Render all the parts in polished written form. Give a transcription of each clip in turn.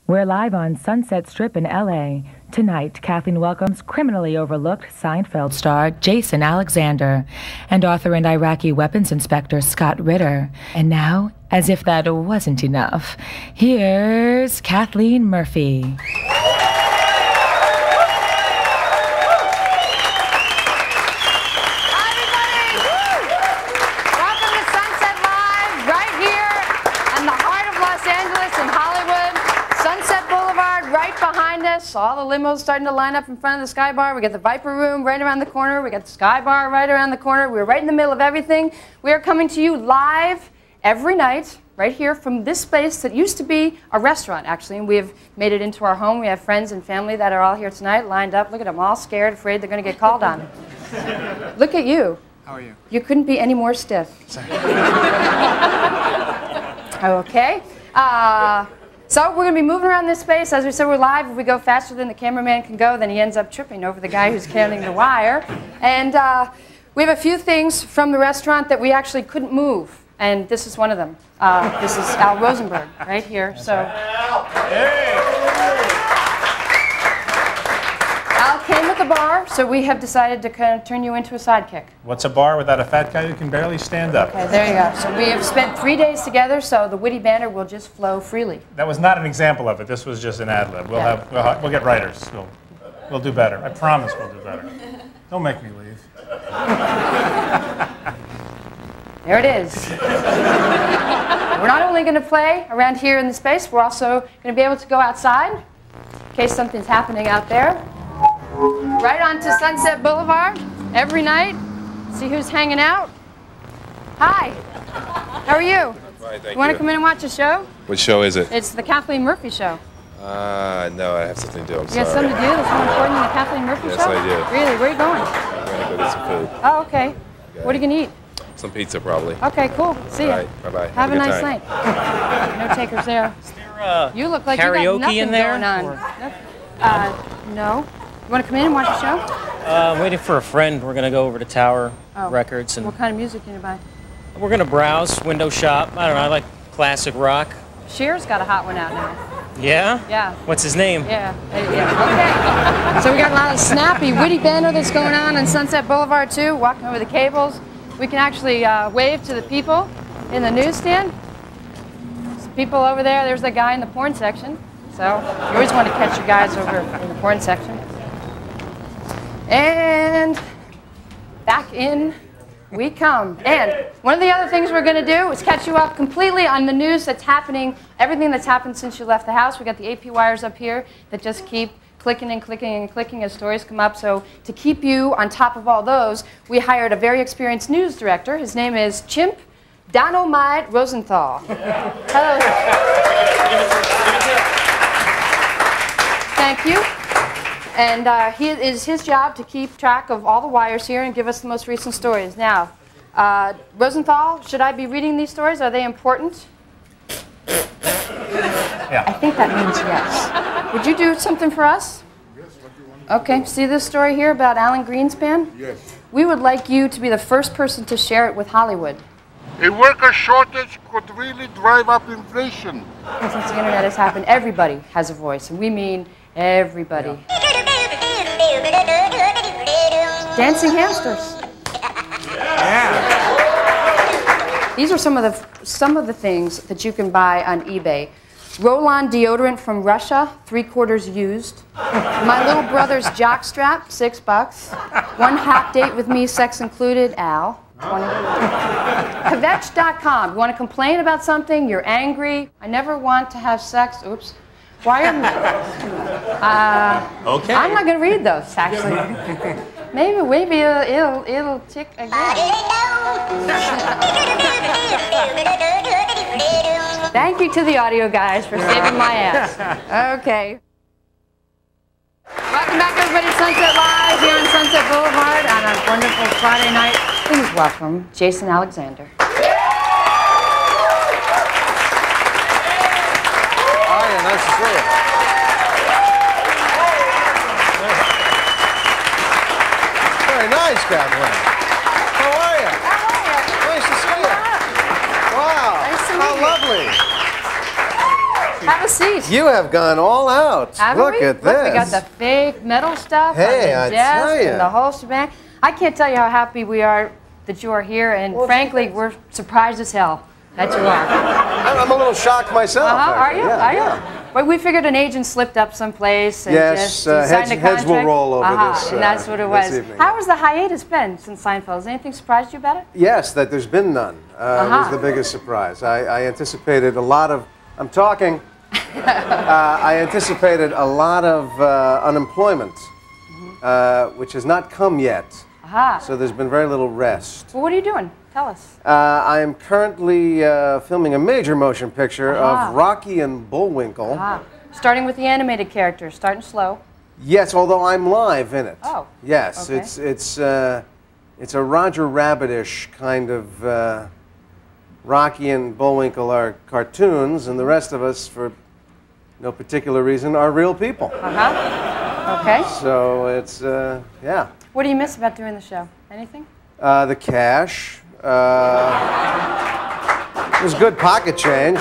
We're live on Sunset Strip in L.A. Tonight, Kathleen welcomes criminally overlooked Seinfeld star Jason Alexander and author and Iraqi weapons inspector Scott Ritter. And now, as if that wasn't enough, here's Kathleen Murphy. All the limos starting to line up in front of the Sky Bar. We got the Viper Room right around the corner. We got the Sky Bar right around the corner. We're right in the middle of everything. We are coming to you live every night right here from this space that used to be a restaurant, actually, and we have made it into our home. We have friends and family that are all here tonight, lined up. Look at them, all scared, afraid they're going to get called on. Look at you. How are you? You couldn't be any more stiff. Sorry. Okay. So we're going to be moving around this space. As we said, we're live. If we go faster than the cameraman can go, then he ends up tripping over the guy who's carrying the wire. And we have a few things from the restaurant that we actually couldn't move. And this is one of them. This is Al Rosenberg right here. So Al came with the bar, so we have decided to kind of turn you into a sidekick. What's a bar without a fat guy who can barely stand up? Okay, there you go. So we have spent 3 days together, so the witty banter will just flow freely. That was not an example of it. This was just an ad lib. We'll get writers. We'll do better. I promise we'll do better. Don't make me leave. There it is. We're not only going to play around here in the space, we're also going to be able to go outside in case something's happening out there. Right onto Sunset Boulevard every night. See who's hanging out. Hi. How are you? Fine, thank you. You want to come in and watch a show? What show is it? It's the Kathleen Murphy Show. No, I have something to do. I'm sorry. You got something to do that's more important than the Kathleen Murphy Yes, Show? I do. Really? Where are you going? I'm going to go get some food. Oh, okay. What are you going to eat? Some pizza, probably. Okay, cool. See ya. All right, bye-bye. Have a good nice time. night. No takers there. Is there You look like karaoke you got nothing in there? going on. No. You want to come in and watch the show? I'm waiting for a friend. We're going to go over to Tower Records. And what kind of music are you going to buy? we're going to browse, window shop. I don't know, I like classic rock. Cher's got a hot one out now. Yeah? Yeah. What's his name? Yeah. Okay. So we got a lot of snappy, witty banter that's going on Sunset Boulevard, too, walking over the cables. We can actually wave to the people in the newsstand. There's people over there. There's the guy in the porn section. So you always want to catch your guys over in the porn section. And back in we come. And one of the other things we're going to do is catch you up completely on the news that's happening, everything that's happened since you left the house. We got the AP wires up here that just keep clicking and clicking and clicking as stories come up. So to keep you on top of all those, we hired a very experienced news director. His name is Chimp Dynamite Rosenthal. Hello. Thank you. And it is his job to keep track of all the wires here and give us the most recent stories. Now, Rosenthal, should I be reading these stories? Are they important? Yeah. I think that means yes. Would you do something for us? Yes, what do you want? Okay, see this story here about Alan Greenspan? Yes. We would like you to be the first person to share it with Hollywood. A worker shortage could really drive up inflation. And since the internet has happened, everybody has a voice, and we mean everybody. Yeah. Dancing hamsters. Yeah. These are some of the things that you can buy on eBay. Roll-on deodorant from Russia, 3/4 used. My little brother's jockstrap, $6. One hot date with me, sex included, Al. 20. Kvetch.com. You want to complain about something? You're angry. I never want to have sex. Oops. Why am Okay. I'm not going to read those, actually. Maybe it'll tick again. Thank you to the audio guys for saving my ass. Okay. Welcome back, everybody, to Sunset Live here on Sunset Boulevard on a wonderful Friday night. Please welcome Jason Alexander. Hiya, nice to see you. Very nice, Kathleen. How are you? Nice to see you. Wow. Nice to meet How you. lovely. Have a seat. You have gone all out. Look at this. Look, we got the fake metal stuff Hey, on I the desk tell ya. and the whole shebang. I can't tell you how happy we are that you are here, and frankly, we're surprised as hell that you are. I'm a little shocked myself. Are you? Yeah, Are you? yeah. Well, we figured an agent slipped up someplace and Yes, just signed a contract. heads will roll over this. And that's what it this was. evening. How has the hiatus been since Seinfeld? Has anything surprised you about it? Yes, that there's been none was the biggest surprise. I anticipated a lot of. I'm talking. I anticipated a lot of unemployment, which has not come yet. So there's been very little rest. Well, what are you doing? Tell us. I am currently filming a major motion picture of Rocky and Bullwinkle. Starting with the animated characters, starting slow. Yes, although I'm live in it. Oh. Yes, Okay. it's a Roger Rabbit-ish kind of. Rocky and Bullwinkle are cartoons, and the rest of us, for no particular reason, are real people. Okay. So it's yeah. What do you miss about doing the show? Anything? The cash. It was good pocket change.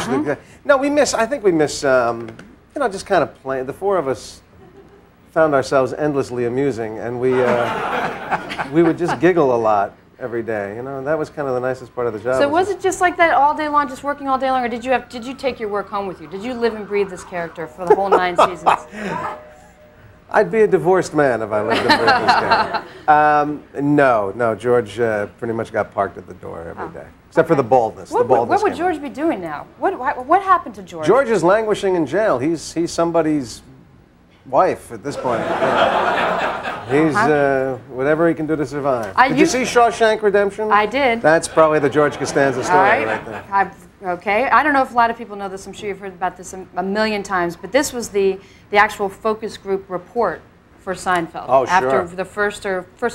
No, we miss. I think we miss. You know, just kind of playing. The four of us found ourselves endlessly amusing, and we would just giggle a lot every day. You know, and that was kind of the nicest part of the job. So was it just like that all day long, just working all day long, or did you take your work home with you? Did you live and breathe this character for the whole 9 seasons? I'd be a divorced man if I lived in Britain's game. No. George pretty much got parked at the door every day, except for the baldness. What would George be doing now? What happened to George? George is languishing in jail. He's somebody's wife at this point. He's whatever he can do to survive. Did you see Shawshank Redemption? I did. That's probably the George Costanza story right there. Okay. I don't know if a lot of people know this. I'm sure you've heard about this a million times. But this was the actual focus group report for Seinfeld. Oh, sure. After the first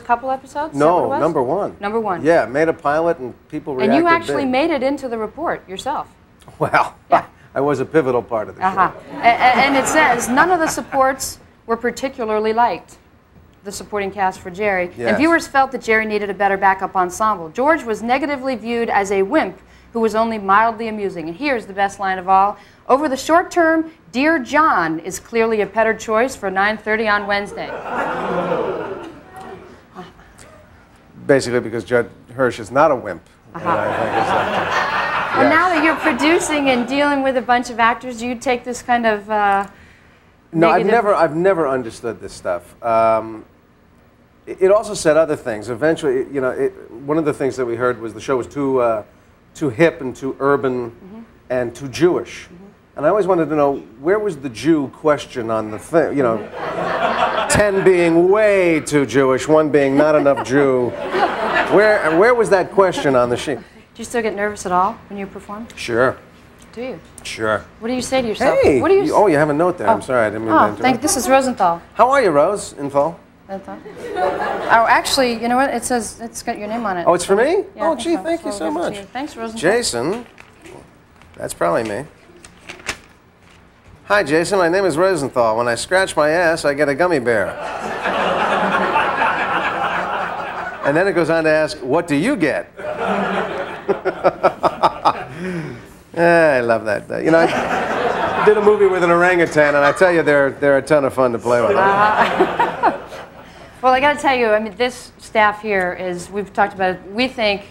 couple episodes? No, number one. Number one. Yeah, made a pilot and people reacted. And you actually big. made it into the report yourself. Well, yeah. I was a pivotal part of the show. And it says none of the supports were particularly liked. The supporting cast for Jerry. Yes. And viewers felt that Jerry needed a better backup ensemble. George was negatively viewed as a wimp who was only mildly amusing. And here's the best line of all. Over the short term, Dear John is clearly a better choice for 9:30 on Wednesday. Basically because Judd Hirsch is not a wimp. And I think it's Well, now that you're producing and dealing with a bunch of actors, do you take this kind of No, negative... I've never understood this stuff. It also said other things. Eventually, you know, one of the things that we heard was the show was too hip and too urban and too Jewish. And I always wanted to know, where was the Jew question on the thing? You know, 10 being way too Jewish, 1 being not enough Jew. Where was that question on the sheet? Do you still get nervous at all when you perform? Sure. Do you? Sure. What do you say to yourself? Hey! What do you... Oh, you have a note there. I'm sorry, I didn't mean to interrupt. This is Rosenthal. How are you, Rose? Info? Oh, actually, you know what? It says it's got your name on it. Oh, it's for me? Yeah, oh, gee, so. thank you so much. Thanks, Rosenthal. Jason, that's probably me. Hi, Jason. My name is Rosenthal. When I scratch my ass, I get a gummy bear. And then it goes on to ask, what do you get? I love that. You know, I did a movie with an orangutan, and I tell you, they're a ton of fun to play with. Well, I got to tell you, I mean, this staff here is, we've talked about it, we think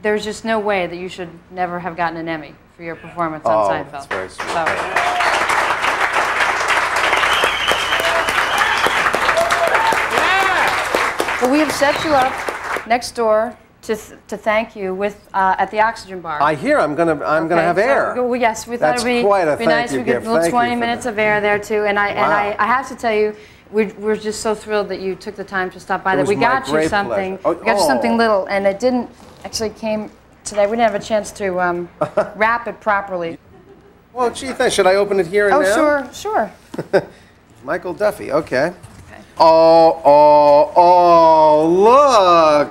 there's just no way that you should never have gotten an Emmy for your performance on Seinfeld. That's very sweet. Well, we have set you up next door to thank you with at the Oxygen Bar. I hear I'm gonna have air. Well, yes, we thought it'd be nice. We get a little 20 minutes of air there too. And I have to tell you, we're just so thrilled that you took the time to stop by. That we got you something. We got you something little, and it didn't actually came today. We didn't have a chance to wrap it properly. Well, gee, thanks. Should I open it here and now? Sure. Michael Duffy. Okay. Oh, look.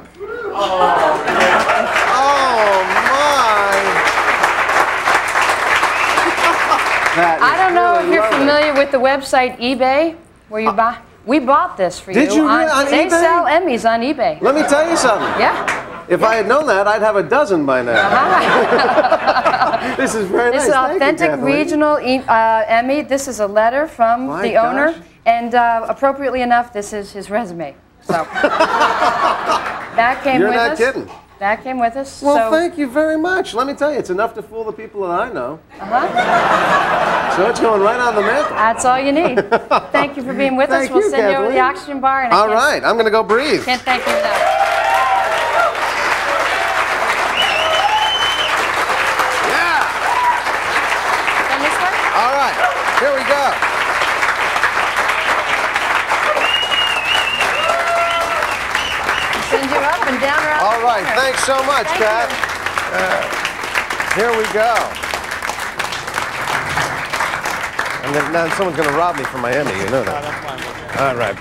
I don't know if you're familiar with the website eBay, where you buy. We bought this for you. Did you really on They eBay? sell Emmys on eBay. Let me tell you something. Yeah. If I had known that, I'd have a dozen by now. This is very nice. This is authentic regional Emmy. This is a letter from the owner, and appropriately enough, this is his resume. So that came with us. You're not kidding. That came with us. Well, thank you very much. Let me tell you, it's enough to fool the people that I know. So it's going right on the mantle. That's all you need. Thank you for being with us. We'll send you over to the oxygen bar. And all right, I'm going to go breathe. Can't thank you enough. Yeah. Done this way? All right, here we go. Send you up and down around. All right, thanks so much, Kat. Here we go. And then, now someone's going to rob me from my Emmy, you know that. All right.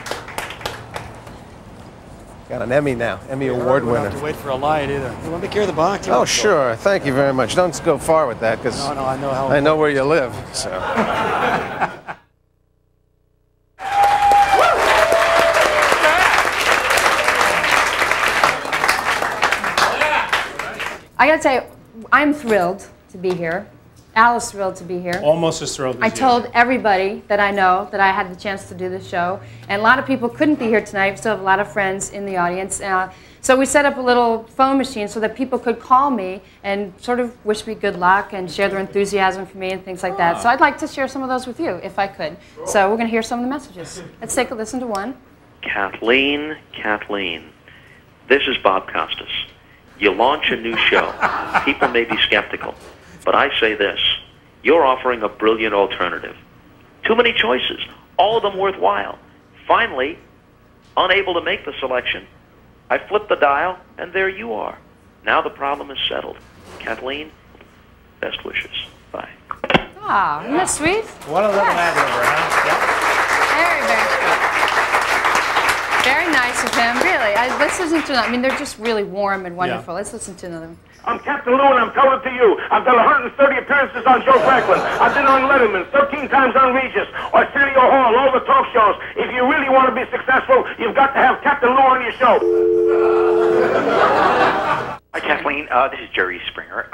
Got an Emmy now, Emmy Award winner. You don't have to wait for a light either. You want to carry the box? Oh, sure. Thank you very much. Don't go far with that, because I know where you live. So. I got to tell you, I'm thrilled to be here. Al is thrilled to be here. Almost as thrilled as you. I told everybody that I know that I had the chance to do this show, and a lot of people couldn't be here tonight. We still have a lot of friends in the audience. So we set up a little phone machine so that people could call me and sort of wish me good luck and share their enthusiasm for me and things like that. So I'd like to share some of those with you, if I could. So we're going to hear some of the messages. Let's take a listen to one. Kathleen, this is Bob Costas. You launch a new show. People may be skeptical, but I say this. You're offering a brilliant alternative. Too many choices, all of them worthwhile. Finally, unable to make the selection, I flip the dial, and there you are. Now the problem is settled. Kathleen, best wishes. Bye. Ah, isn't that sweet? What a little ad-libber, huh? Very, very sweet. Very nice of him, really. Let's listen to them. I mean, they're just really warm and wonderful. Let's listen to them. I'm Captain Lou, and I'm telling to you, I've done 130 appearances on Joe Franklin. I've been on Letterman, 13 times on Regis, Arsenio Hall, all the talk shows. If you really want to be successful, you've got to have Captain Lou on your show. Hi, Kathleen. This is Jerry Springer.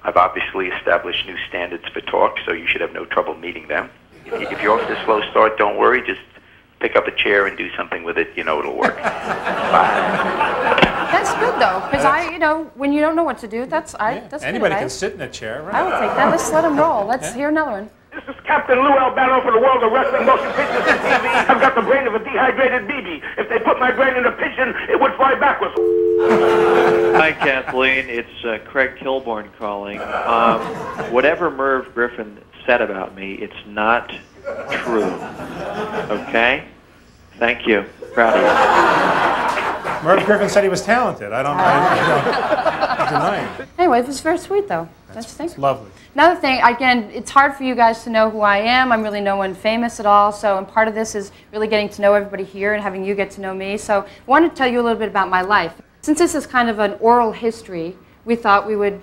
I've obviously established new standards for talk, so you should have no trouble meeting them. If you're off to a slow start, don't worry. Just pick up a chair and do something with it. You know it'll work. Bye. That's good, though, because when you don't know what to do, that's Anybody good, can sit in a chair, right? I will take that. Let's let him roll. Let's hear another one. This is Captain Lou Albano for the world of wrestling, motion pictures, and TV. I've got the brain of a dehydrated BB. If they put my brain in a pigeon, it would fly backwards. Hi, Kathleen. It's Craig Kilborn calling. Whatever Merv Griffin said about me, it's not true. Okay? Thank you. Proud of you. Merv Griffin said he was talented. I don't deny it. Anyway, it was very sweet, though. Don't you think? It's lovely. Another thing, again, it's hard for you guys to know who I am. I'm really no one famous at all. So, and part of this is really getting to know everybody here and having you get to know me. So, I want to tell you a little bit about my life. Since this is kind of an oral history, we thought we would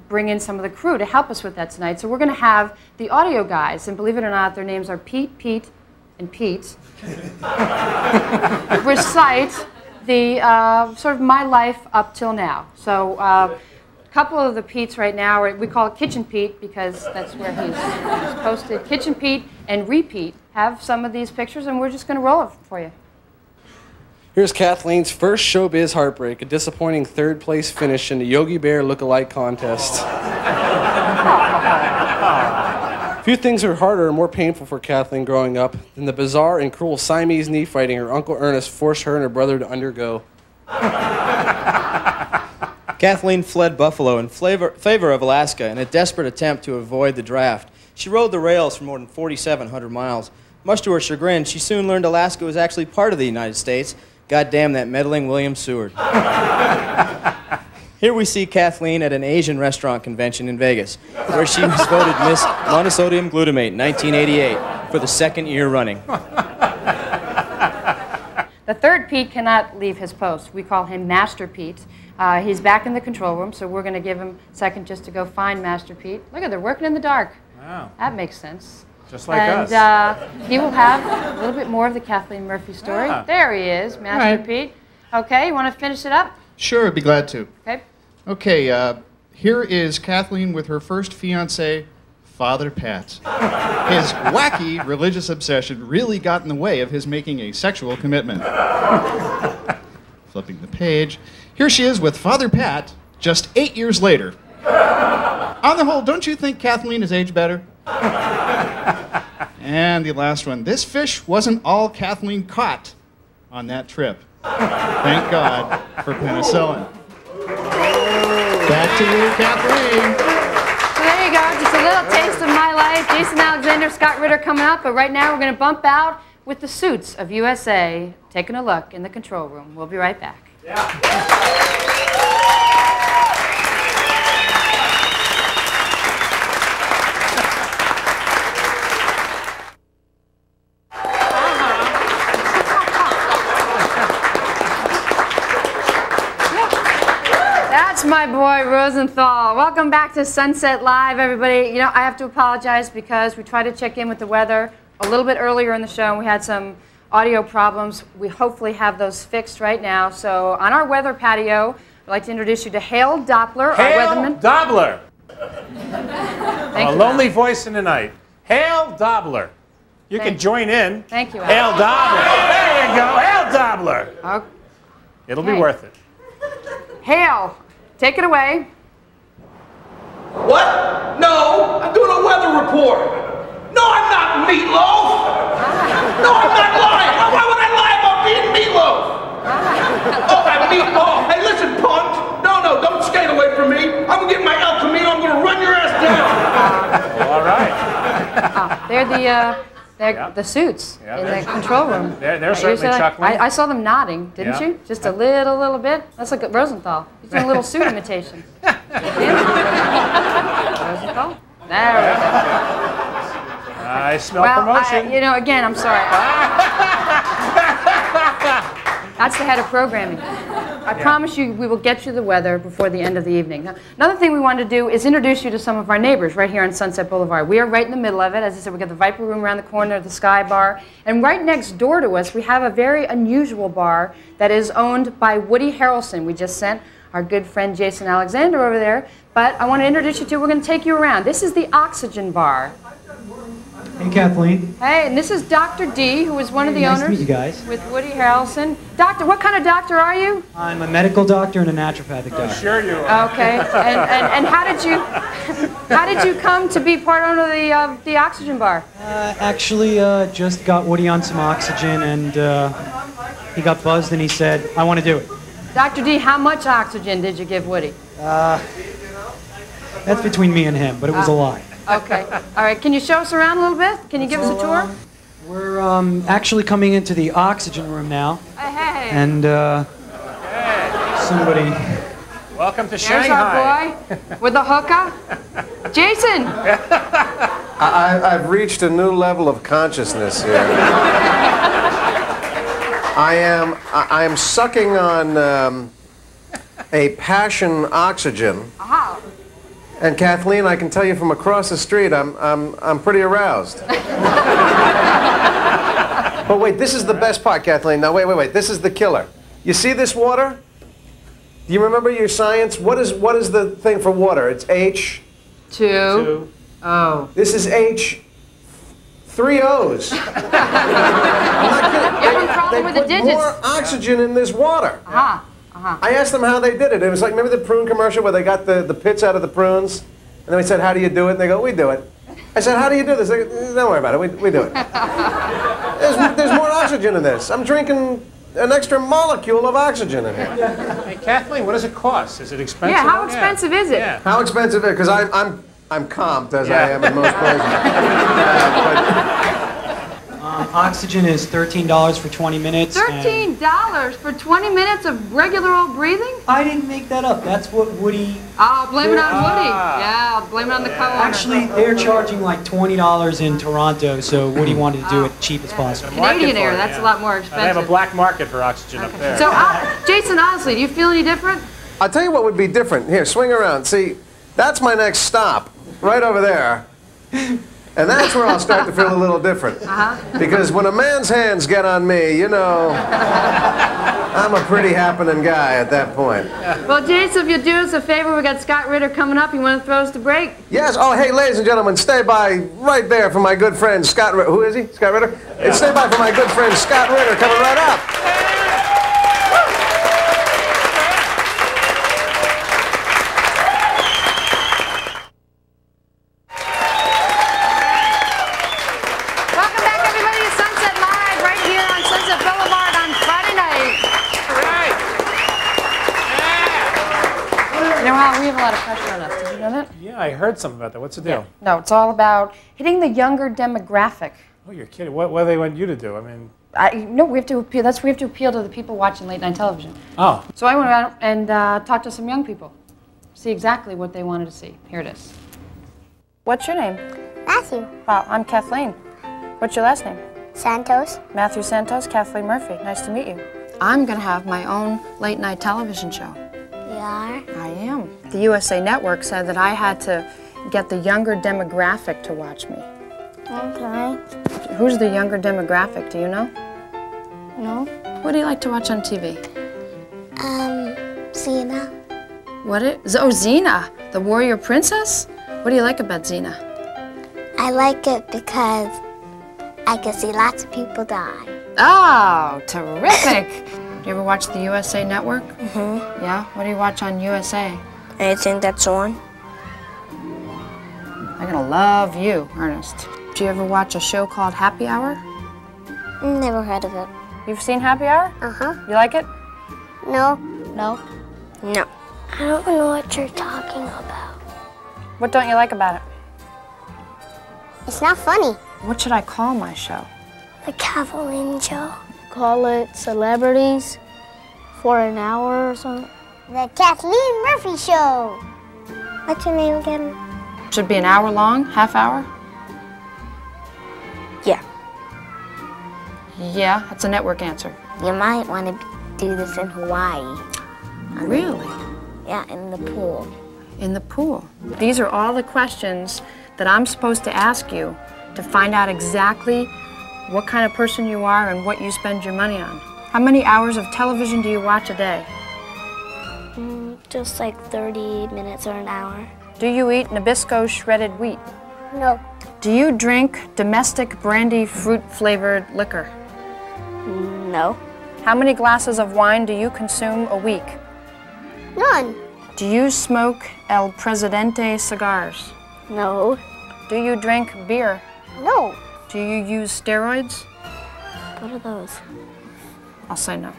bring in some of the crew to help us with that tonight. So we're going to have the audio guys, and believe it or not, their names are Pete, and Pete, recite the sort of my life up till now. So a couple of the Petes right now, we call it Kitchen Pete because that's where he's posted. Kitchen Pete and Repeat have some of these pictures, and we're just going to roll it for you. Here's Kathleen's first showbiz heartbreak, a disappointing third-place finish in the Yogi Bear look-alike contest. Few things are harder or more painful for Kathleen growing up than the bizarre and cruel Siamese knee fighting her Uncle Ernest forced her and her brother to undergo. Kathleen fled Buffalo in favor of Alaska in a desperate attempt to avoid the draft. She rode the rails for more than 4,700 miles. Much to her chagrin, she soon learned Alaska was actually part of the United States. Goddamn that meddling William Seward. Here we see Kathleen at an Asian restaurant convention in Vegas, where she was voted Miss Monosodium Glutamate 1988 for the second year running. The third Pete cannot leave his post. We call him Master Pete. He's back in the control room, so we're going to give him a second just to go find Master Pete. Look at, they're working in the dark. Wow. That makes sense. Just like us. And he will have a little bit more of the Kathleen Murphy story. Ah. There he is, Master Pete. Okay, you want to finish it up? Sure, I'd be glad to. Okay. Okay, here is Kathleen with her first fiancé, Father Pat. His wacky religious obsession really got in the way of his making a sexual commitment. Flipping the page. Here she is with Father Pat just 8 years later. On the whole, don't you think Kathleen has aged better? And the last one. This fish wasn't all Kathleen caught on that trip. Thank God for penicillin. Back to you, Kathleen. So there you go, just a little taste of my life. Jason Alexander, Scott Ritter coming up, but right now we're going to bump out with the Suits of USA, taking a look in the control room. We'll be right back. That's my boy, Rosenthal. Welcome back to Sunset Live, everybody. You know, I have to apologize because we tried to check in with the weather a little bit earlier in the show, and we had some audio problems. We hopefully have those fixed right now. So on our weather patio, I'd like to introduce you to Hale Doppler, our weatherman. Doppler. Thank A you, lonely voice in the night. Hale Doppler. You can join in. Thank you, Hale Doppler. There you go. Hale Doppler. Okay. It'll be worth it. Hale, take it away. What? No, I'm doing a weather report. No, I'm not Meatloaf. No, I'm not lying. Why would I lie about being Meatloaf? Oh, I'm Meatloaf. Hey, listen, punk. No, don't skate away from me. I'm gonna get my El Camino. I'm gonna run your ass down. All right. They're the suits in the control room. They're certainly chuckling. I saw them nodding, didn't you? Just a little bit. That's like Rosenthal. He's doing a little suit imitation. Rosenthal. There we go. I smell promotion. You know, again, I'm sorry. That's the head of programming. I promise you we will get you the weather before the end of the evening. Now, another thing we wanted to do is introduce you to some of our neighbors right here on Sunset Boulevard. We are right in the middle of it. As I said, we've got the Viper Room around the corner of the Sky Bar. And right next door to us, we have a very unusual bar that is owned by Woody Harrelson. We just sent our good friend Jason Alexander over there. But I want to introduce you to, we're going to take you around. This is the Oxygen Bar. Hey, Kathleen. Hey, and this is Dr. D, who is one of the owners. Nice to meet you guys. With Woody Harrelson. Doctor, what kind of doctor are you? I'm a medical doctor and a naturopathic doctor. Sure you are. Okay. And how did you come to be part owner of the Oxygen Bar? Actually, just got Woody on some oxygen, and he got buzzed, and he said, I want to do it. Dr. D, how much oxygen did you give Woody? That's between me and him, but it was a lot. Okay. All right. Can you show us around a little bit? Can you give us a tour? We're actually coming into the oxygen room now. Hey. And somebody... Welcome to There's Shanghai. our boy with the hookah. Jason! I've reached a new level of consciousness here. I am sucking on a passion oxygen. Aha. And Kathleen, I can tell you from across the street, I'm pretty aroused. But wait, this is the best part, Kathleen. Now wait. This is the killer. You see this water? Do you remember your science? What is the thing for water? It's H. 2 O. This is H. 3 O's. I'm not kidding. You're having a problem with the digits. They put more oxygen in this water. Aha. I asked them how they did it. It was like, remember the prune commercial where they got the pits out of the prunes? And then we said, how do you do it? And they go, we do it. I said, how do you do this? They go, don't worry about it. We do it. There's more oxygen in this. I'm drinking an extra molecule of oxygen in here. Hey, Kathleen, what does it cost? Is it expensive? Yeah, how expensive is it? Yeah. How expensive is it? Because I'm comped as I am in most places. Oxygen is $13 for 20 minutes. $13 for 20 minutes of regular old breathing? I didn't make that up. That's what Woody... Oh, blame it on Woody. Yeah, blame it on the co-owner. Actually, they're charging like $20 in Toronto, so Woody wanted to do it cheap as possible. Canadian Air, that's a lot more expensive. They have a black market for oxygen up there. So, Jason, honestly, do you feel any different? I'll tell you what would be different. Here, swing around. See, that's my next stop, right over there. And that's where I'll start to feel a little different. Because when a man's hands get on me, you know, I'm a pretty happening guy at that point. Well, Jason, if you'll do us a favor, we got Scott Ritter coming up. You want to throw us the break? Yes. Oh, hey, ladies and gentlemen, stay by right there for my good friend Scott Ritter. Who is he? Scott Ritter? Hey, stay by for my good friend Scott Ritter coming right up. Welcome back, everybody, to Sunset Live right here on Sunset Boulevard on Friday night. You know how we have a lot of pressure on us. Did you know that? Yeah, I heard something about that. What's the deal? No, it's all about hitting the younger demographic. Oh, you're kidding. What do they want you to do? I mean... No, we have to appeal. We have to appeal to the people watching late night television. Oh. So I went out and talked to some young people, see exactly what they wanted to see. Here it is. What's your name? Matthew. Wow, I'm Kathleen. What's your last name? Santos. Matthew Santos, Kathleen Murphy. Nice to meet you. I'm going to have my own late night television show. You are? I am. The USA Network said that I had to get the younger demographic to watch me. Okay. Who's the younger demographic? Do you know? No. What do you like to watch on TV? Xena. What is? Oh, Xena, the warrior princess? What do you like about Xena? I like it because I can see lots of people die. Oh, terrific. Do you ever watch the USA Network? Mm-hmm. Yeah? What do you watch on USA? Anything that's on. I'm gonna love you, Ernest. Do you ever watch a show called Happy Hour? Never heard of it. You've seen Happy Hour? Uh-huh. You like it? No. No. No. I don't know what you're talking about. What don't you like about it? It's not funny. What should I call my show? The Kathleen Show. Call it Celebrities for an Hour or something. The Kathleen Murphy Show. What's your name again? Should be an hour long, half hour? Yeah. Yeah, that's a network answer. You might want to do this in Hawaii. Really? Yeah, in the pool. In the pool. These are all the questions that I'm supposed to ask you to find out exactly what kind of person you are and what you spend your money on. How many hours of television do you watch a day? Just like 30 minutes or an hour. Do you eat Nabisco shredded wheat? No. Do you drink domestic brandy fruit-flavored liquor? No. How many glasses of wine do you consume a week? None. Do you smoke El Presidente cigars? No. Do you drink beer? No. Do you use steroids? What are those? I'll say no.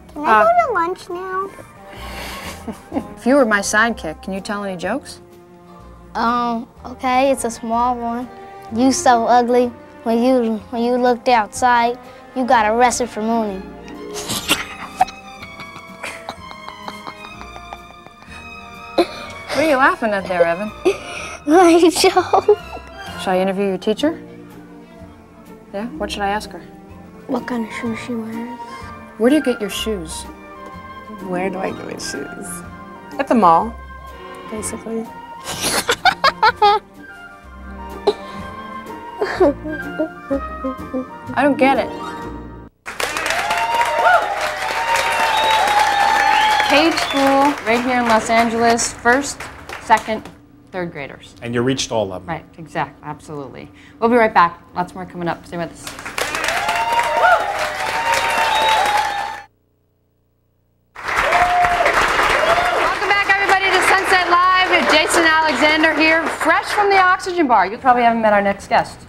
Can I go to lunch now? If you were my sidekick, can you tell any jokes? Okay, it's a small one. You so ugly. When you looked outside, you got arrested for mooning. What are you laughing at there, Evan? My joke. Shall I interview your teacher? Yeah? What should I ask her? What kind of shoes she wears? Where do you get your shoes? Where do I get my shoes? At the mall, basically. I don't get it. Page School, right here in Los Angeles, first, second, third graders. And you reached all of them. Right, exactly, absolutely. We'll be right back. Lots more coming up. Stay with us. Welcome back, everybody, to Sunset Live. Jason Alexander here, fresh from the Oxygen Bar. You probably haven't met our next guest.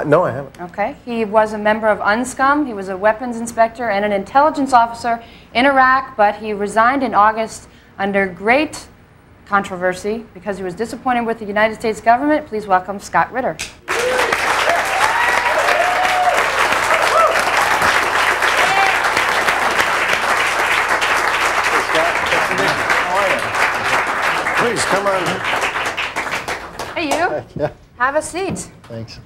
No, I haven't. Okay. He was a member of UNSCOM. He was a weapons inspector and an intelligence officer in Iraq, but he resigned in August under great controversy because he was disappointed with the United States government. Please welcome Scott Ritter. Please, come on. Hey, you. Yeah. Have a seat. Thanks.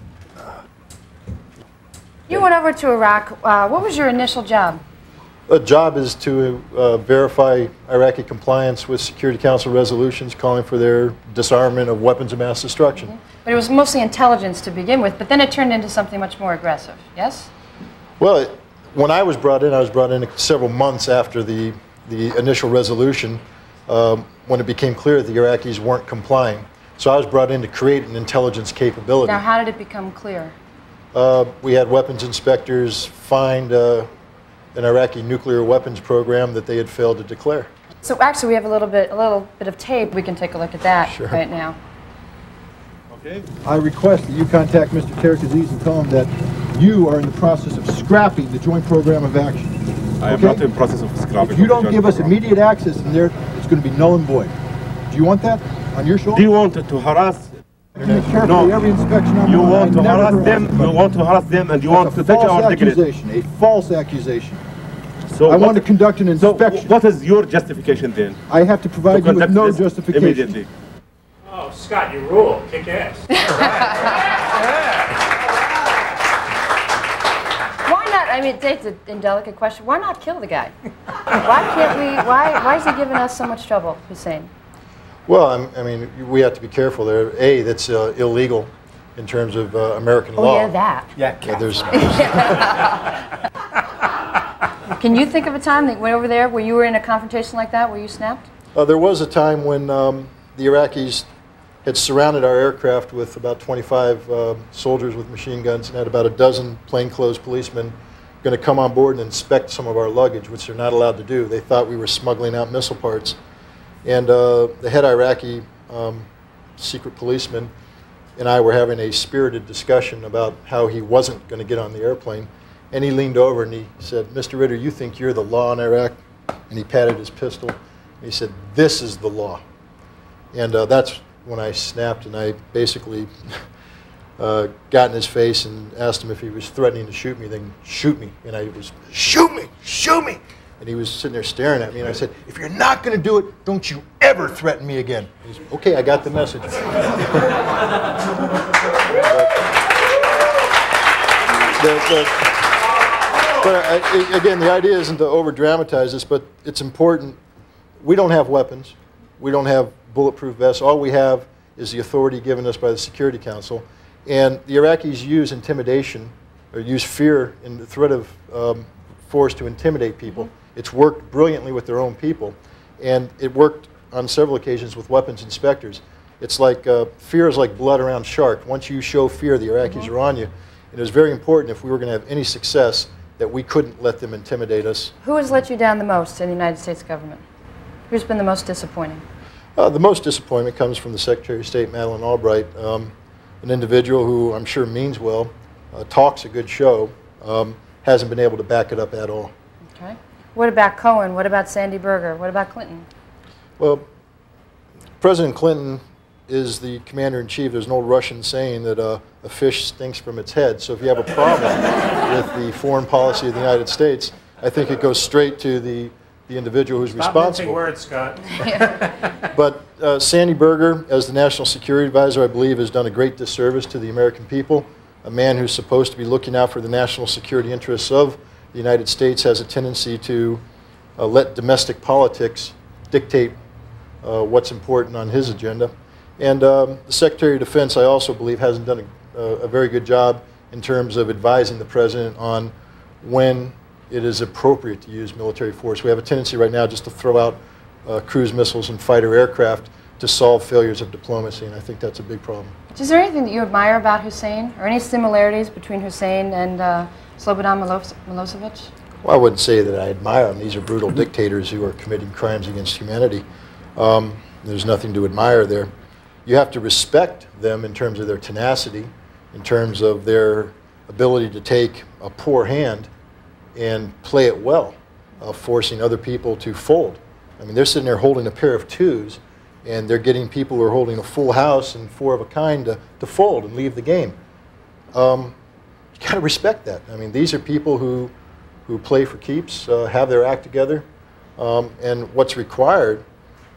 You went over to Iraq. What was your initial job? The job is to verify Iraqi compliance with Security Council resolutions calling for their disarmament of weapons of mass destruction. Mm-hmm. But it was mostly intelligence to begin with, but then it turned into something much more aggressive, yes? Well, when I was brought in several months after the initial resolution, when it became clear that the Iraqis weren't complying. So I was brought in to create an intelligence capability. Now, how did it become clear? We had weapons inspectors find an Iraqi nuclear weapons program that they had failed to declare. So actually, we have a little bit of tape. We can take a look at that right now. Okay. I request that you contact Mr. Tariq Aziz and tell him that you are in the process of scrapping the joint program of action. I am not in the process of scrapping. If you don't give us immediate access in there, it's going to be null and void. Do you want that on your shoulder? Do you want to harass? No. Every inspection you want to harass them. You want to harass them, and you want to take our dignity. A false accusation. So I want to conduct an inspection. So what is your justification then? I have to provide you with no justification. Immediately. Oh, Scott, you rule. Kick ass. Why not? I mean, it's an indelicate question. Why not kill the guy? Why can't we? Why is he giving us so much trouble, Hussein? Well, I mean, we have to be careful there. A, that's illegal in terms of American law. Oh, yeah, that. Yeah, there's Can you think of a time that you went over there where you were in a confrontation like that, where you snapped? There was a time when the Iraqis had surrounded our aircraft with about 25 soldiers with machine guns and had about a dozen plainclothes policemen going to come on board and inspect some of our luggage, which they're not allowed to do. They thought we were smuggling out missile parts. And the head Iraqi secret policeman and I were having a spirited discussion about how he wasn't going to get on the airplane. And he leaned over and he said, "Mr. Ritter, you think you're the law in Iraq?" And he patted his pistol. And he said, "This is the law." And that's when I snapped, and I basically got in his face and asked him if he was threatening to shoot me, then shoot me. And I was, "Shoot me, shoot me." And he was sitting there staring at me, and I said, "If you're not going to do it, don't you ever threaten me again." And he said, "Okay, I got the message." But again, the idea isn't to over-dramatize this, but it's important. We don't have weapons. We don't have bulletproof vests. All we have is the authority given us by the Security Council. And the Iraqis use intimidation, or use fear and the threat of force to intimidate people. It's worked brilliantly with their own people. And it worked on several occasions with weapons inspectors. It's like, fear is like blood around shark. Once you show fear, the Iraqis are on you. And it was very important, if we were going to have any success, that we couldn't let them intimidate us. Who has let you down the most in the United States government? Who's been the most disappointing? The most disappointment comes from the Secretary of State, Madeleine Albright, an individual who I'm sure means well, talks a good show, hasn't been able to back it up at all. Okay. What about Cohen? What about Sandy Berger? What about Clinton? Well, President Clinton is the commander-in-chief. There's an old Russian saying that a fish stinks from its head. So if you have a problem with the foreign policy of the United States, I think it goes straight to the individual who's responsible. Words, Scott. But Sandy Berger, as the National Security Advisor, I believe has done a great disservice to the American people. A man who's supposed to be looking out for the national security interests of the United States has a tendency to let domestic politics dictate what's important on his agenda. And the Secretary of Defense, I also believe, hasn't done a very good job in terms of advising the President on when it is appropriate to use military force. We have a tendency right now just to throw out cruise missiles and fighter aircraft to solve failures of diplomacy, and I think that's a big problem. Is there anything that you admire about Hussein, or any similarities between Hussein and Slobodan Milosevic? Well, I wouldn't say that I admire them. These are brutal dictators who are committing crimes against humanity. There's nothing to admire there. You have to respect them in terms of their tenacity, in terms of their ability to take a poor hand and play it well, forcing other people to fold. I mean, they're sitting there holding a pair of twos, and they're getting people who are holding a full house and four of a kind to fold and leave the game. You got to respect that. I mean, these are people who play for keeps, have their act together, and what's required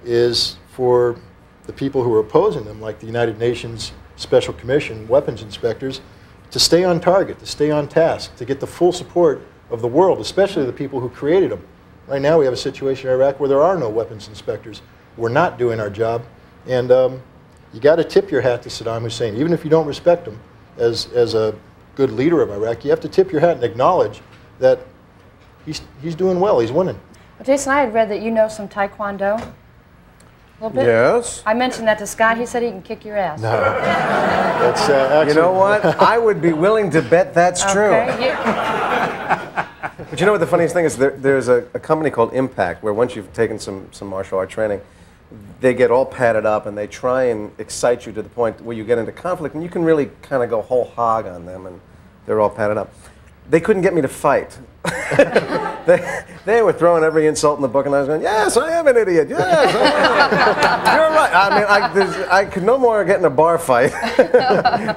is for the people who are opposing them, like the United Nations Special Commission, weapons inspectors, to stay on target, to stay on task, to get the full support of the world, especially the people who created them. Right now we have a situation in Iraq where there are no weapons inspectors. We're not doing our job, and you got to tip your hat to Saddam Hussein. Even if you don't respect him as a good leader of Iraq, you have to tip your hat and acknowledge that he's doing well. He's winning. Well, Jason, I had read that you know some Taekwondo. A little bit? Yes. I mentioned that to Scott. He said he can kick your ass. No. That's actually, you know what? I would be willing to bet that's true. Okay. But you know what the funniest thing is? There's a company called Impact where once you've taken some martial art training, they get all padded up and they try and excite you to the point where you get into conflict and you can really kind of go whole hog on them and they're all padded up. They couldn't get me to fight. They were throwing every insult in the book and I was going, yes, I am an idiot. Yes, I am. You're right. I mean, I could no more get in a bar fight.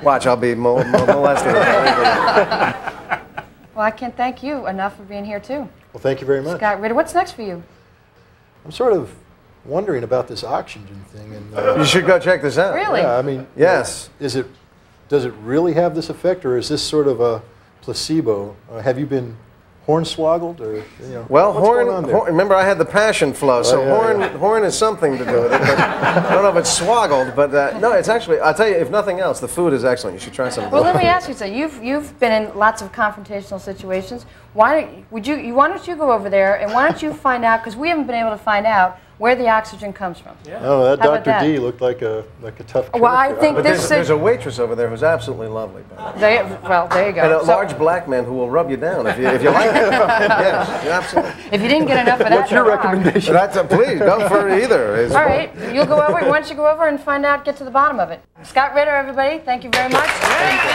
Watch, I'll be molested. Well, I can't thank you enough for being here, too. Well, thank you very much. Scott Ritter, what's next for you? I'm sort of wondering about this oxygen thing. And you should go check this out. Really? Yeah, I mean, yes. Does it really have this effect, or is this sort of a placebo? Have you been hornswoggled, or you know? Well, what's going on there? remember I had the passion flow, so horn is something to do with it. But I don't know if it's swoggled, but no, it's actually. I'll tell you, if nothing else, the food is excellent. You should try some. Well, let me ask you something. You've been in lots of confrontational situations. Why don't you go over there and why don't you find out? Because we haven't been able to find out where the oxygen comes from. Yeah. Oh, that Dr. D looked like a tough character. Well, I think but there's a waitress over there who's absolutely lovely. Well, there you go. And a large black man who will rub you down if you like it. Yes, absolutely. If you didn't get enough of that, what's your recommendation? Please go for either. All right, you'll go over. Why don't you go over and find out, get to the bottom of it. Scott Ritter, everybody, thank you very much. Thank you.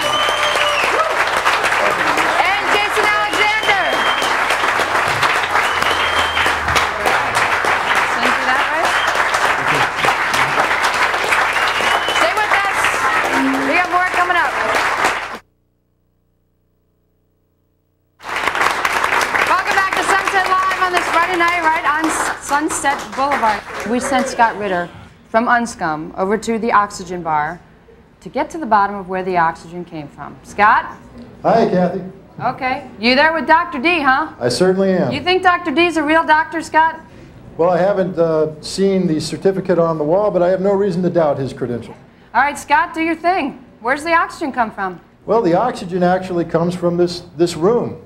And Jason Alexander. Stay with us. We got more coming up. Welcome back to Sunset Live on this Friday night, right on Sunset Boulevard. We sent Scott Ritter from Unscum over to the oxygen bar to get to the bottom of where the oxygen came from. Scott? Hi, Kathy. Okay. You there with Dr. D, huh? I certainly am. You think Dr. D's a real doctor, Scott? Well, I haven't seen the certificate on the wall, but I have no reason to doubt his credential. All right, Scott, do your thing. Where's the oxygen come from? Well, the oxygen actually comes from this room.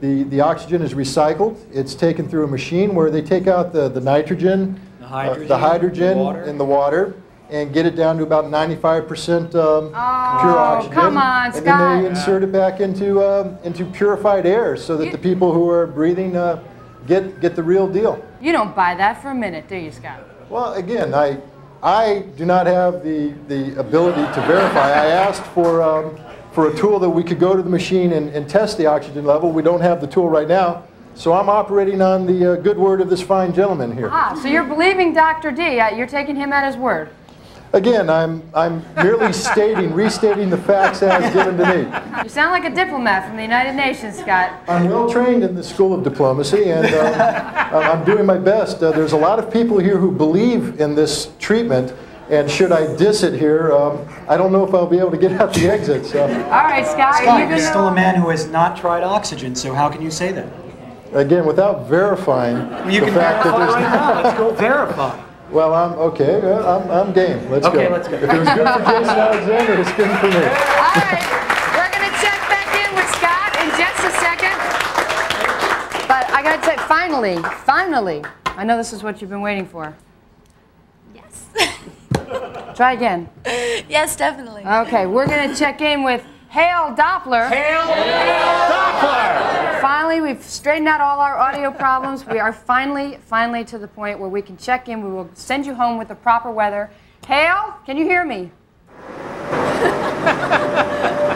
The oxygen is recycled. It's taken through a machine where they take out the nitrogen, the hydrogen in the water, and get it down to about 95% pure oxygen. Come on, Scott. And then they insert it back into purified air so that the people who are breathing get the real deal. You don't buy that for a minute, do you, Scott? Well, again, I do not have the ability to verify. I asked for a tool that we could go to the machine and test the oxygen level. We don't have the tool right now. So I'm operating on the good word of this fine gentleman here. Ah, so you're believing Dr. D. You're taking him at his word. Again, I'm merely restating the facts as given to me. You sound like a diplomat from the United Nations, Scott. I'm well trained in the School of Diplomacy, and I'm doing my best. There's a lot of people here who believe in this treatment, and should I diss it here, I don't know if I'll be able to get out the exit. So. All right, Scott. Scott, you're still a man who has not tried oxygen, so how can you say that? Again, without verifying you the can fact that verify there's right now. Let's go verify. Well, I'm game. Let's go. Okay, let's go. If it was good for Jason Alexander, it's good for me. All right, we're going to check back in with Scott in just a second. But I got to say, finally, I know this is what you've been waiting for. Yes. Try again. Yes, definitely. Okay, we're going to check in with Hale Doppler. Hale Doppler! Finally, we've straightened out all our audio problems. We are finally to the point where we can check in. We will send you home with the proper weather. Hale, can you hear me?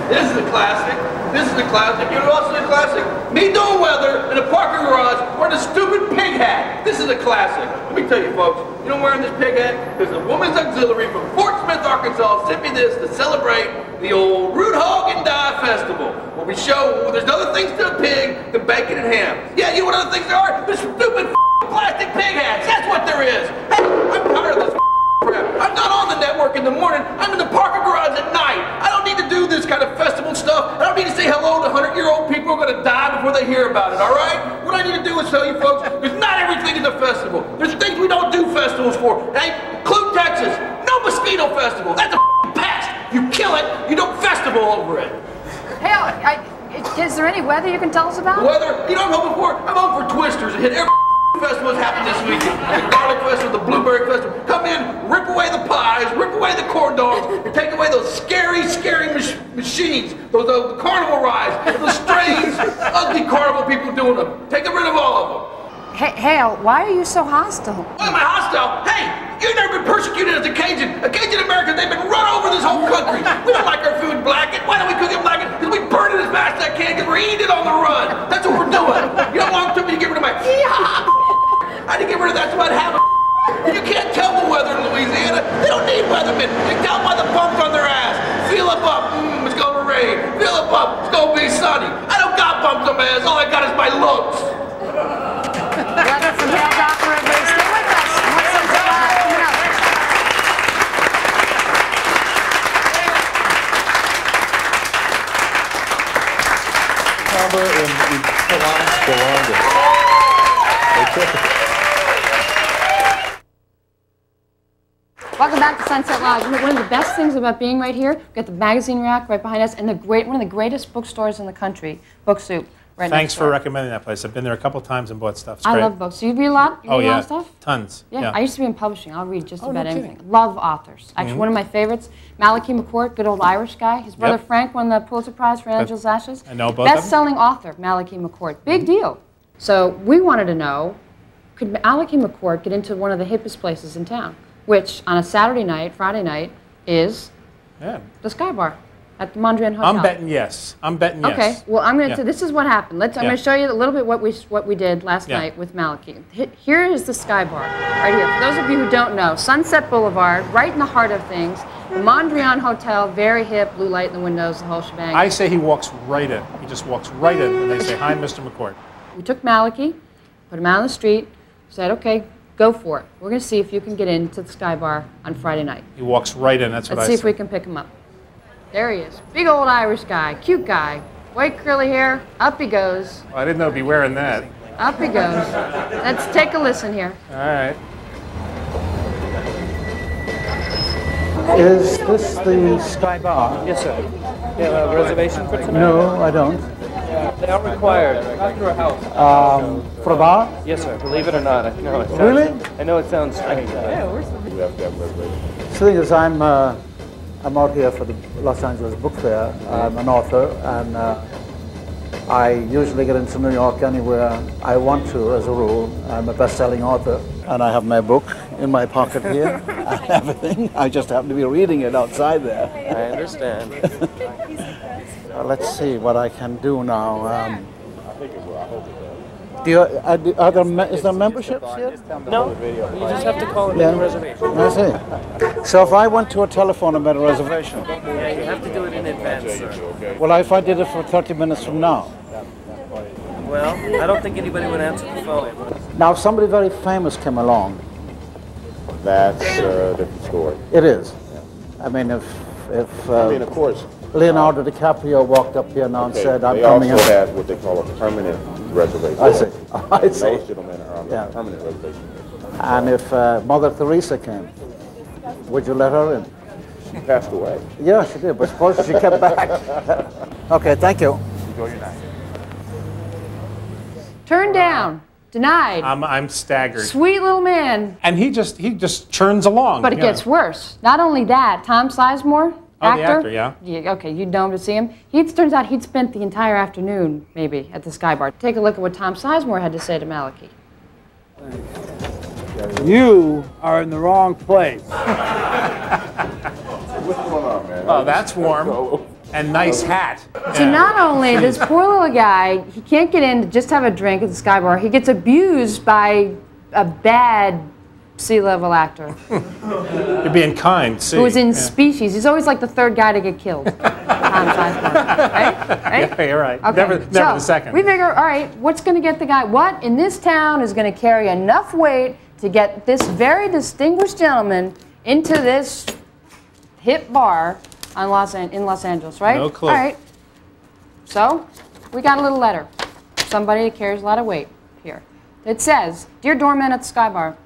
This is a classic. This is a classic. You know what's a classic? Me doing weather in a parking garage wearing a stupid pig hat. This is a classic. Let me tell you, folks. You know I'm wearing this pig hat? Because the Women's Auxiliary from Fort Smith, Arkansas sent me this to celebrate the old Root Hog and Die Festival, where we show there's other things to a pig than bacon and ham. Yeah, you know what other things there are? There's stupid plastic pig hats. That's what there is. Hey, I'm tired of this crap. I'm not on the network in the morning. I'm in the parking garage at night. I don't need to do this kind of festival stuff. I don't need to say hello to 100-year-old people who are going to die before they hear about it, all right? What I need to do is tell you folks, there's not everything in the festival. There's things we don't do festivals for. Hey, include Texas. No mosquito festival. That's a pest. You kill it, you don't festival over it. Hale, Is there any weather you can tell us about? Weather? You know what I'm hoping for? I'm hoping for Twisters. It hit every festival that's happened this weekend. The Garlic Festival, the Blueberry Festival. Come in, rip away the pies, rip away the corn dogs, and take away those scary machines, those carnival rides, those strange, ugly carnival people doing them. Take rid of all of them. Hey, Hale, why are you so hostile? Why am I hostile? Hey, you've never been persecuted as a Cajun. A Cajun American, they've been run over this whole country. We don't like our food blackened. Why don't we cook it blackened? Because we burn it as fast as I can because we're eating it on the run. That's what we're doing. You don't want me to get rid of my I had to get rid of that so I'd have a You can't tell the weather in Louisiana. They don't need weathermen. They can tell by the bumps on their ass. Feel up, it's gonna rain. Feel up, it's gonna be sunny. I don't got bumps on my ass. All I got is my looks. Weather from Hale Doctor, everybody. Stay with us. More Sunset Live coming up. Welcome back to Sunset Live. One of the best things about being right here, we've got the magazine rack right behind us, and one of the greatest bookstores in the country, Book Soup. Right. Thanks for recommending that place. I've been there a couple times and bought stuff. It's I great. love books. Do you read a lot? You read a lot of stuff? Tons. Yeah, I used to be in publishing. I'll read just about no anything. kidding. Love authors. Actually, one of my favorites, Malachi McCourt, good old Irish guy. His brother Frank won the Pulitzer Prize for Angel's Ashes. I know both of them. Best-selling author, Malachi McCourt. Big deal. So we wanted to know, could Malachi McCourt get into one of the hippest places in town, which on a Saturday night, Friday night, is the Sky Bar at the Mondrian Hotel. I'm betting yes. I'm betting yes. Okay. Well, I'm going to. This is what happened. I'm going to show you a little bit what we did last night with Malachi. Here is the Sky Bar right here. For those of you who don't know, Sunset Boulevard, right in the heart of things. The Mondrian Hotel, very hip, blue light in the windows, the whole shebang. I say he walks right in. He just walks right in when they say, "Hi, Mr. McCourt." We took Malachi, put him out on the street, said, "Okay, go for it. We're going to see if you can get into the Sky Bar on Friday night." He walks right in. That's what I say. Let's see if we can pick him up. There he is. Big old Irish guy, cute guy. White curly hair, up he goes. Well, I didn't know he'd be wearing that. Up he goes. Let's take a listen here. All right. Is this the Sky Bar? Yes, sir. You have a reservation for tonight? No, I don't. They are required. After a house. For a bar? Yes, sir. Believe it or not. I know it sounds, Really? I know it sounds strange. The thing is, I'm out here for the Los Angeles Book Fair. I'm an author, and I usually get into New York anywhere I want to, as a rule. I'm a best-selling author, and I have my book in my pocket here and everything. I just happen to be reading it outside there. I understand. Let's see what I can do now. Is there memberships here? No, you just have to call and make a reservation. I see. So if I went to a telephone and made a reservation? Yeah, you have to do it in advance, sir. Well, if I did it for 30 minutes from now? Well, I don't think anybody would answer the phone. Now, if somebody very famous came along. That's a different story. It is. I mean, if of course. Leonardo DiCaprio walked up here now and said, "I'm coming in." They also have what they call a permanent reservation. I see. I see. Those gentlemen are on a permanent reservation. And if Mother Teresa came, would you let her in? She passed away. Yeah, she did, but suppose she came back. Okay, thank you. Enjoy your night. Turned down. Denied. I'm staggered. Sweet little man. And he just churns along. But it gets worse. Not only that, Tom Sizemore, actor. The actor, yeah. Okay, you'd know him to see him. Turns out he'd spent the entire afternoon, maybe, at the Sky Bar. Take a look at what Tom Sizemore had to say to Malachi. You are in the wrong place. What's going on, man? Oh, that's warm. And nice hat. So not only this poor little guy, he can't get in to just have a drink at the Sky Bar, he gets abused by a bad sea-level actor. You're being kind, see. Who was in Species. He's always like the third guy to get killed. Tom Sizemore. Right? Yeah, you're right. Okay. Never the second. We figure, all right, what's going to get the guy? What in this town is going to carry enough weight to get this very distinguished gentleman into this hip bar in Los Angeles, right? No clue. All right. So we got a little letter. Somebody that carries a lot of weight here. It says, "Dear doorman at the Sky Bar,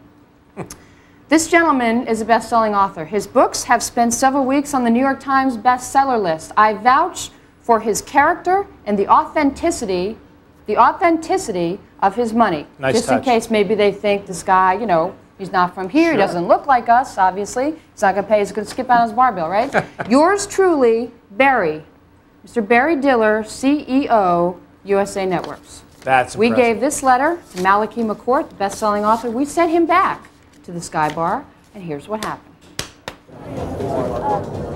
this gentleman is a best-selling author. His books have spent several weeks on the New York Times bestseller list. I vouch for his character and the authenticity of his money. Nice Just touch. in case maybe they think this guy, you know, he's not from here, he doesn't look like us, obviously. He's not going to pay, he's going to skip out on his bar bill, right? Yours truly, Barry. Mr. Barry Diller, CEO, USA Networks. That's We impressive. gave this letter to Malachi McCourt, the best-selling author. We sent him back to the Sky Bar, and here's what happened.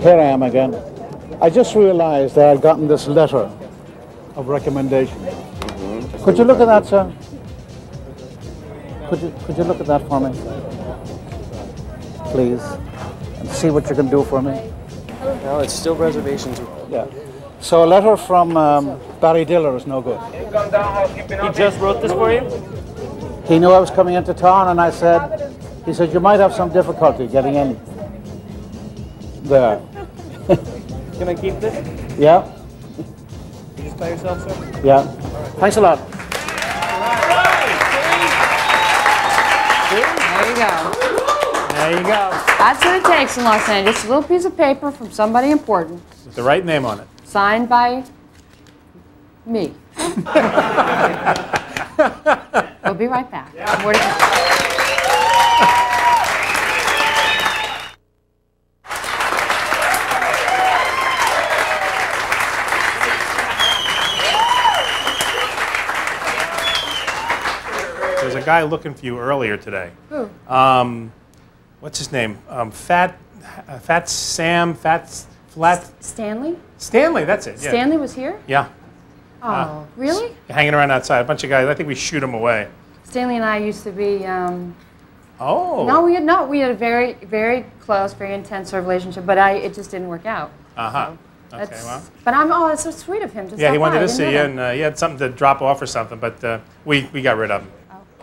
Here I am again. I just realized that I'd gotten this letter of recommendation. Could you look at that, sir? Could you look at that for me? Please. And see what you can do for me. No, it's still reservations. Yeah. So a letter from Barry Diller is no good. He just wrote this for you? He knew I was coming into town, and he said, you might have some difficulty getting in there. Can I keep this? Yeah? You just by yourself, sir? Yeah. Thanks a lot. There you go. There you go. That's what it takes in Los Angeles. A little piece of paper from somebody important, With the right name on it. signed by me. We'll be right back. More to come. There's a guy looking for you earlier today. Who? What's his name? Fat Stanley? Stanley, that's it. Yeah. Stanley was here? Yeah. Oh, really? Hanging around outside. A bunch of guys. I think we shoot him away. Stanley and I used to be. Oh. No, we had a very, very close, very intense sort of relationship, but it just didn't work out. Uh-huh. So Okay, well. But it's so sweet of him to Yeah, he stop wanted by. to see you, and he had something to drop off or something, but we got rid of him.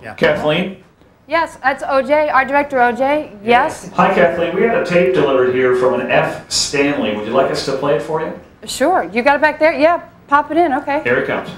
Yeah. Kathleen? Yes, that's OJ, our director OJ. Yes. Hi, Kathleen. We had a tape delivered here from an F. Stanley. Would you like us to play it for you? Sure. You got it back there? Yeah, pop it in. Okay. Here it comes.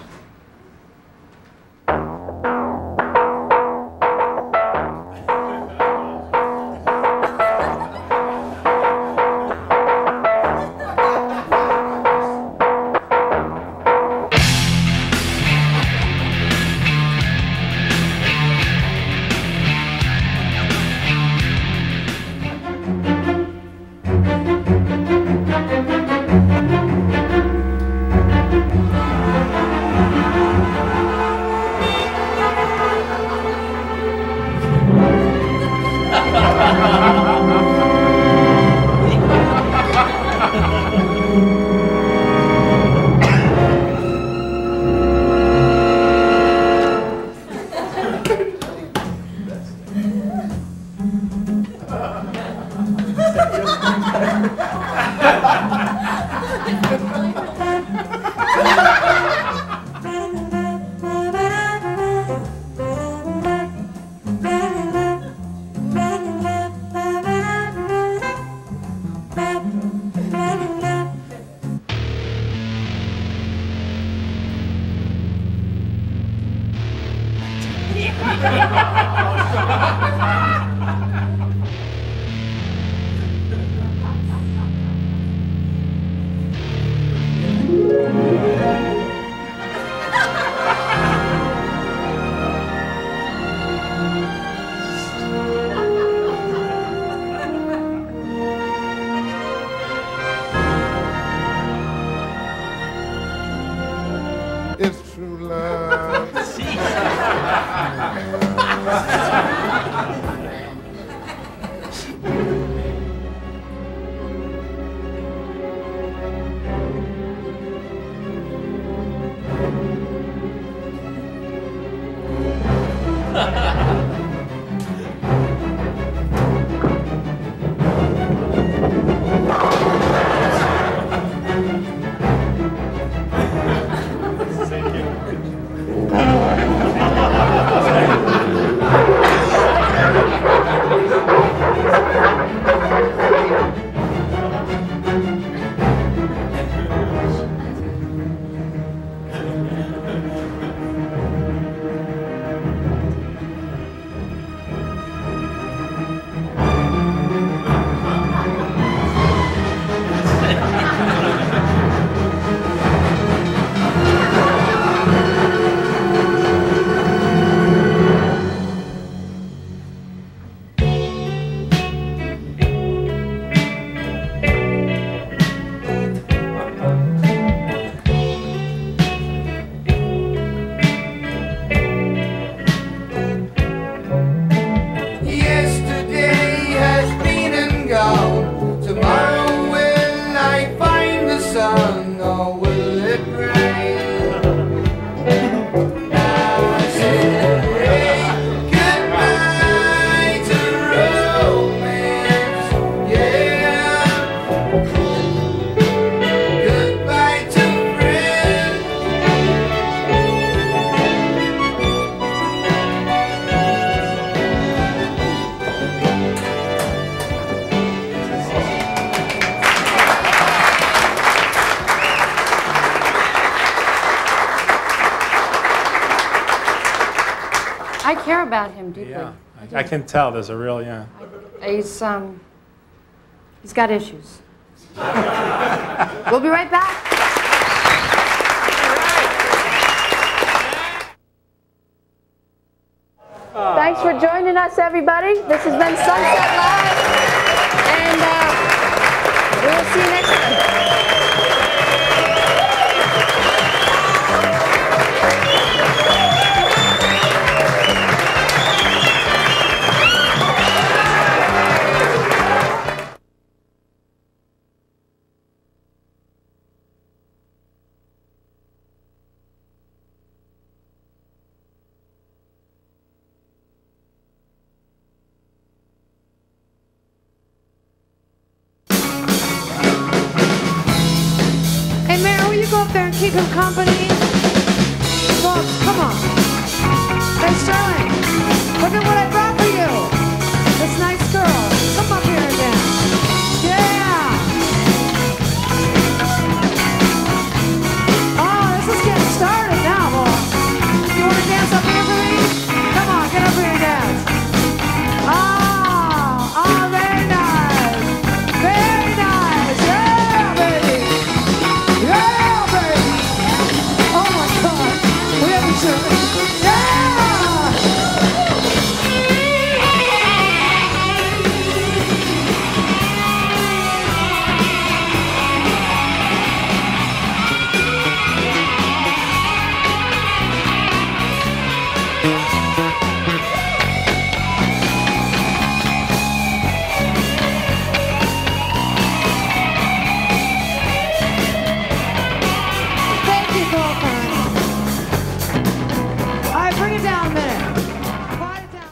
It's true love. I care about him deeply. Yeah, I can tell there's a real, yeah. He's got issues. We'll be right back. Thanks for joining us, everybody. This has been Sunset Live, and we will see you next time. Hey, Mayor, will you go up there and keep him company? Folks, come on. Hey, Sterling, look at what I brought for you. This nice girl. Come up here and dance. Yeah. Oh, this is getting started now, boy. You want to dance up here for me? Come on, get up here and dance. Oh, very nice. Very nice. Yeah, baby. Yeah, baby! Oh my God! We haven't seen it. Thank you, girlfriend. All right, bring it down a minute. Quiet it down.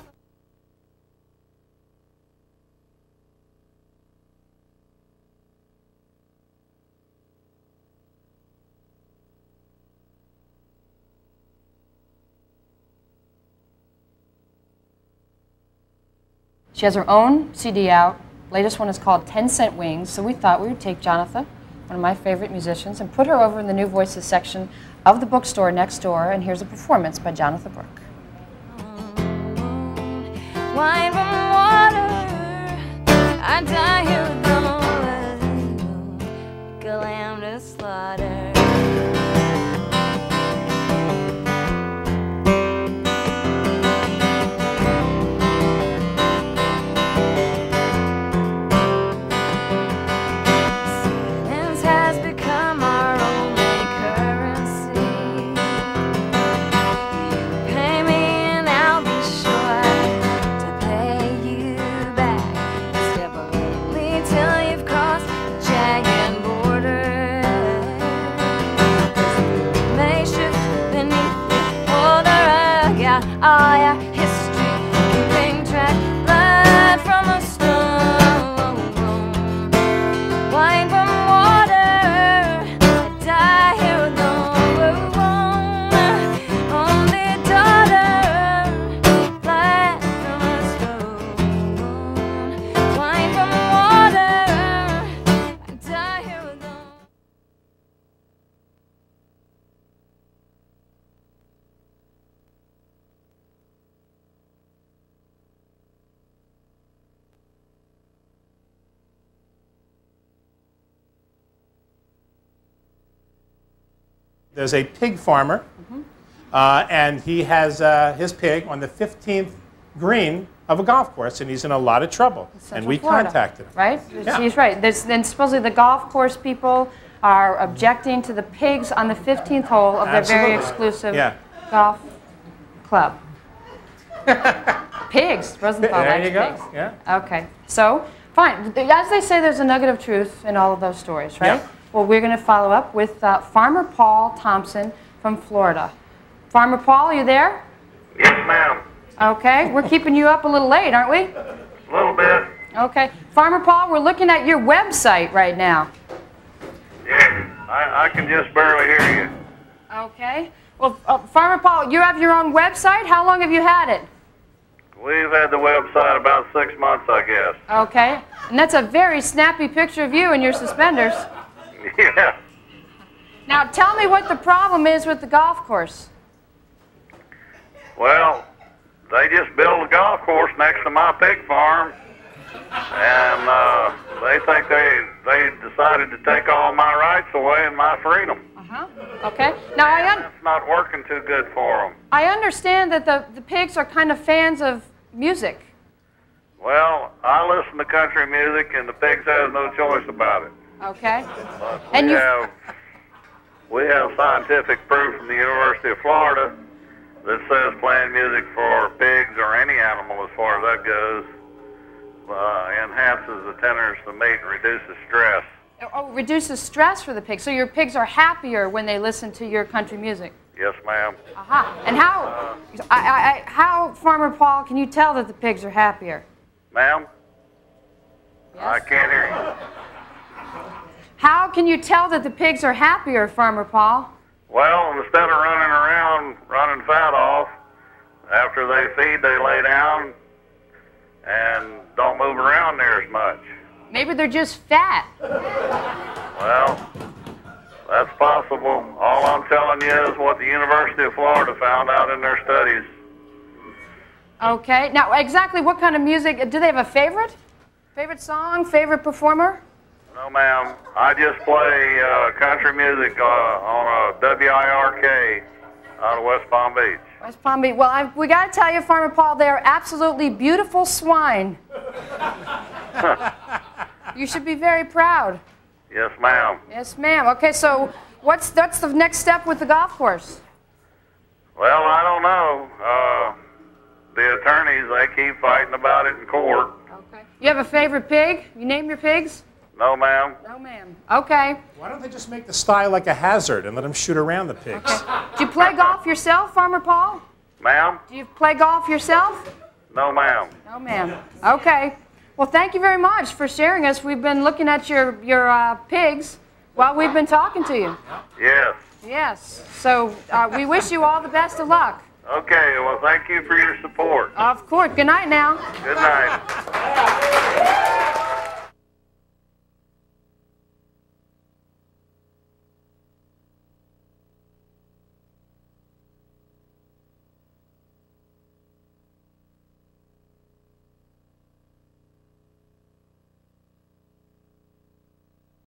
She has her own CD out. Latest one is called 10 Cent Wings. So we thought we would take Jonathan, one of my favorite musicians, and put her over in the New Voices section of the bookstore next door. And here's a performance by Jonathan Brooke. Wine from water, I die here with no like a lamb to slaughter. Silence has become our only currency. You pay me and I'll be sure to pay you back. Step away till you've crossed the jagged border. May shift beneath the border. I got all your history, keeping track, blood from a stone. Wine from water, I die here with no only daughter, blood from a stone. Wine from water, I die here with no. There's a pig farmer, and he has his pig on the 15th green of a golf course, and he's in a lot of trouble. And we Florida, contacted him. Right? Yeah. She's right. Then supposedly the golf course people are objecting to the pigs on the 15th hole of their very Absolutely. exclusive Yeah. golf club. Pigs. Rosenthal There likes you go. pigs. Yeah. Okay. So, fine. As they say, there's a nugget of truth in all of those stories, right? Yeah. Well, we're going to follow up with Farmer Paul Thompson from Florida. Farmer Paul, are you there? Yes, ma'am. Okay. We're keeping you up a little late, aren't we? A little bit. Okay. Farmer Paul, we're looking at your website right now. Yeah, I can just barely hear you. Okay. Well, Farmer Paul, you have your own website? How long have you had it? We've had the website about 6 months, I guess. Okay. And that's a very snappy picture of you in your suspenders. Yeah. Now, tell me what the problem is with the golf course. Well, They just built a golf course next to my pig farm, and they think they decided to take all my rights away and my freedom. Okay. Now It's not working too good for them. I understand that the pigs are kind of fans of music. Well, I listen to country music, and the pigs have no choice about it. Okay. But And we have scientific proof from the University of Florida that says playing music for pigs or any animal, as far as that goes, enhances the tenderness of the meat and reduces stress. Oh, reduces stress for the pigs. So your pigs are happier when they listen to your country music. Yes, ma'am. And how, Farmer Paul, can you tell that the pigs are happier? Ma'am? I can't hear you. How can you tell that the pigs are happier, Farmer Paul? Well, instead of running around, running fat off, after they feed, they lay down and don't move around near as much. Maybe they're just fat. Well, that's possible. All I'm telling you is what the University of Florida found out in their studies. Okay. Now, exactly what kind of music? Do they have a favorite? Favorite song? Favorite performer? No, ma'am. I just play country music on a WIRK out of West Palm Beach. West Palm Beach. Well, we got to tell you, Farmer Paul, they are absolutely beautiful swine. You should be very proud. Yes, ma'am. Yes, ma'am. Okay, so what's the next step with the golf course? Well, I don't know. The attorneys, they keep fighting about it in court. Okay. You have a favorite pig? You name your pigs? No, ma'am. No, ma'am. Okay. Why don't they just make the style like a hazard and let them shoot around the pigs? Do you play golf yourself, Farmer Paul? Ma'am? Do you play golf yourself? No, ma'am. No, ma'am. Okay. Well, thank you very much for sharing us. We've been looking at your pigs while we've been talking to you. Yes. Yes. So we wish you all the best of luck. Okay, well, thank you for your support. Of course. Good night now. Good night.